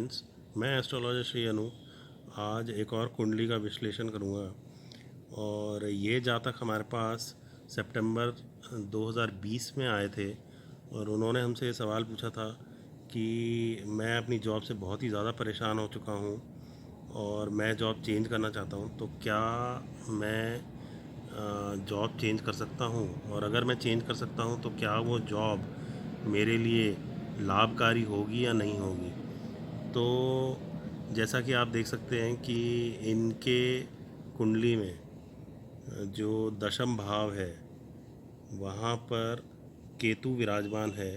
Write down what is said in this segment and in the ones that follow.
Friends, मैं astrologer Shri अनु आज एक और कुंडली का विश्लेषण करूंगा। और ये जातक हमारे पास सितंबर 2020 में आए थे और उन्होंने हमसे ये सवाल पूछा था कि मैं अपनी जॉब से बहुत ही ज़्यादा परेशान हो चुका हूँ और मैं जॉब चेंज करना चाहता हूँ, तो क्या मैं जॉब चेंज कर सकता हूँ, और अगर मैं चेंज कर सकता हूँ तो क्या वो जॉब मेरे लिए लाभकारी होगी या नहीं होगी। तो जैसा कि आप देख सकते हैं कि इनके कुंडली में जो दशम भाव है वहाँ पर केतु विराजमान है,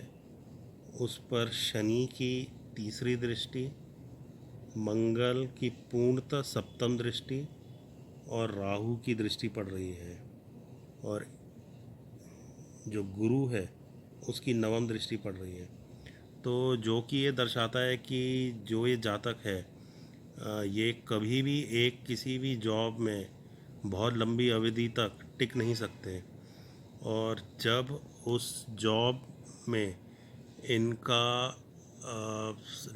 उस पर शनि की तीसरी दृष्टि, मंगल की पूर्णतः सप्तम दृष्टि और राहु की दृष्टि पड़ रही है, और जो गुरु है उसकी नवम दृष्टि पड़ रही है। तो जो कि ये दर्शाता है कि जो ये जातक है ये कभी भी एक किसी भी जॉब में बहुत लंबी अवधि तक टिक नहीं सकते, और जब उस जॉब में इनका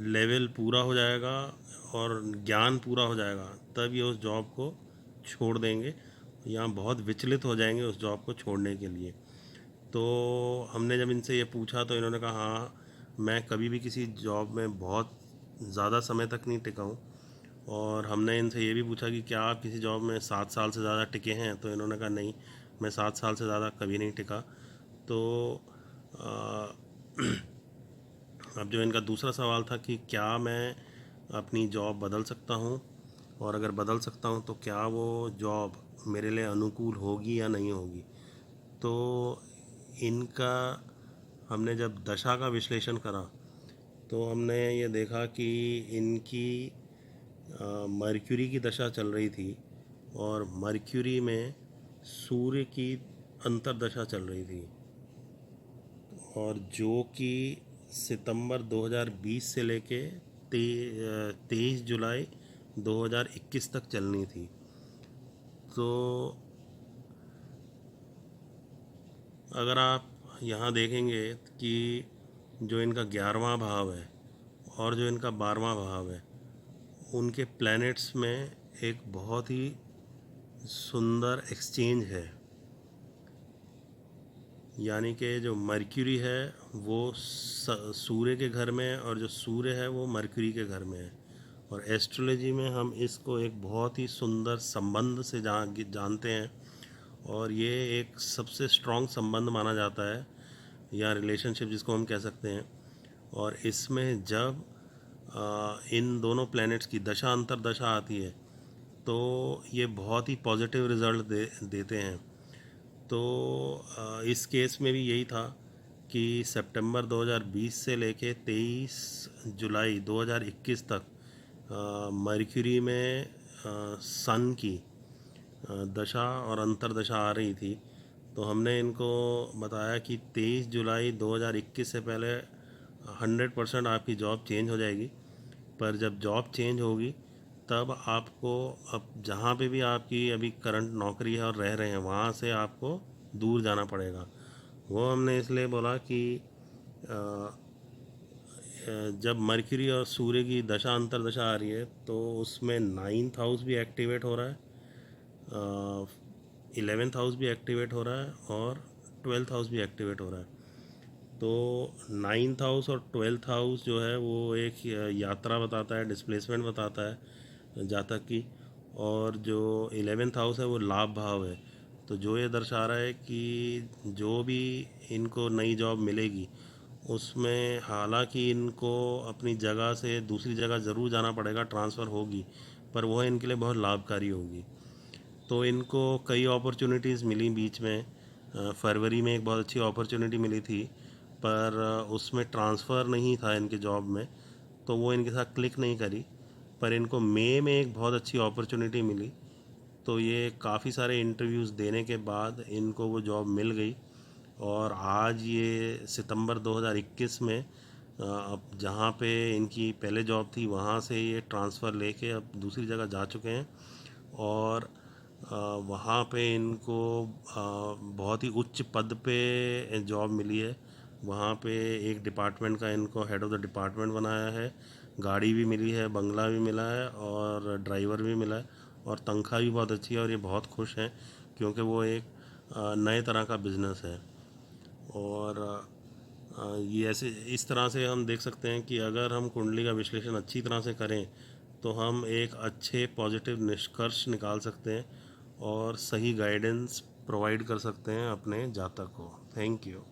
लेवल पूरा हो जाएगा और ज्ञान पूरा हो जाएगा तब ये उस जॉब को छोड़ देंगे या बहुत विचलित हो जाएंगे उस जॉब को छोड़ने के लिए। तो हमने जब इनसे ये पूछा तो इन्होंने कहा हाँ, मैं कभी भी किसी जॉब में बहुत ज़्यादा समय तक नहीं टिका हूँ। और हमने इनसे ये भी पूछा कि क्या आप किसी जॉब में 7 साल से ज़्यादा टिके हैं, तो इन्होंने कहा नहीं, मैं 7 साल से ज़्यादा कभी नहीं टिका। तो अब जो इनका दूसरा सवाल था कि क्या मैं अपनी जॉब बदल सकता हूँ, और अगर बदल सकता हूँ तो क्या वो जॉब मेरे लिए अनुकूल होगी या नहीं होगी। तो इनका हमने जब दशा का विश्लेषण करा तो हमने ये देखा कि इनकी मर्क्यूरी की दशा चल रही थी, और मर्क्यूरी में सूर्य की अंतर्दशा चल रही थी, और जो कि सितंबर 2020 से लेके 23 जुलाई 2021 तक चलनी थी। तो अगर आप यहाँ देखेंगे कि जो इनका 11वां भाव है और जो इनका 12वां भाव है, उनके प्लैनेट्स में एक बहुत ही सुंदर एक्सचेंज है। यानी कि जो मर्क्यूरी है वो सूर्य के घर में है, और जो सूर्य है वो मर्क्यूरी के घर में है। और एस्ट्रोलॉजी में हम इसको एक बहुत ही सुंदर संबंध से जानते हैं, और ये एक सबसे स्ट्रॉन्ग संबंध माना जाता है, या रिलेशनशिप जिसको हम कह सकते हैं। और इसमें जब इन दोनों प्लैनेट्स की दशा अंतर दशा आती है तो ये बहुत ही पॉजिटिव रिजल्ट देते हैं। तो इस केस में भी यही था कि सितंबर 2020 से लेके 23 जुलाई 2021 तक मर्क्यूरी में सन की दशा और अंतरदशा आ रही थी। तो हमने इनको बताया कि 23 जुलाई 2021 से पहले 100% आपकी जॉब चेंज हो जाएगी, पर जब जॉब चेंज होगी तब आपको, अब जहाँ पे भी आपकी अभी करंट नौकरी है और रह रहे हैं वहाँ से आपको दूर जाना पड़ेगा। वो हमने इसलिए बोला कि जब मर्क्यूरी और सूर्य की दशा अंतरदशा आ रही है तो उसमें 9th हाउस भी एक्टिवेट हो रहा है, 11th हाउस भी एक्टिवेट हो रहा है, और 12th हाउस भी एक्टिवेट हो रहा है। तो 9th हाउस और 12th हाउस जो है वो एक यात्रा बताता है, डिस्प्लेसमेंट बताता है जातक की, और जो 11th हाउस है वो लाभ भाव है। तो जो ये दर्शा रहा है कि जो भी इनको नई जॉब मिलेगी उसमें हालांकि इनको अपनी जगह से दूसरी जगह ज़रूर जाना पड़ेगा, ट्रांसफ़र होगी, पर वह इनके लिए बहुत लाभकारी होगी। तो इनको कई अपॉर्चुनिटीज़ मिली बीच में। फरवरी में एक बहुत अच्छी अपॉर्चुनिटी मिली थी, पर उसमें ट्रांसफ़र नहीं था इनके जॉब में, तो वो इनके साथ क्लिक नहीं करी। पर इनको मई में एक बहुत अच्छी अपॉर्चुनिटी मिली, तो ये काफ़ी सारे इंटरव्यूज़ देने के बाद इनको वो जॉब मिल गई। और आज ये सितंबर 2021 में अब जहाँ पे इनकी पहले जॉब थी वहाँ से ये ट्रांसफ़र लेके अब दूसरी जगह जा चुके हैं, और वहाँ पे इनको बहुत ही उच्च पद पे जॉब मिली है। वहाँ पे एक डिपार्टमेंट का इनको हेड ऑफ़ द डिपार्टमेंट बनाया है, गाड़ी भी मिली है, बंगला भी मिला है और ड्राइवर भी मिला है और तनख्वाह भी बहुत अच्छी है और ये बहुत खुश हैं क्योंकि वो एक नए तरह का बिज़नेस है। और ये ऐसे इस तरह से हम देख सकते हैं कि अगर हम कुंडली का विश्लेषण अच्छी तरह से करें तो हम एक अच्छे पॉजिटिव निष्कर्ष निकाल सकते हैं और सही गाइडेंस प्रोवाइड कर सकते हैं अपने जातक को। Thank you.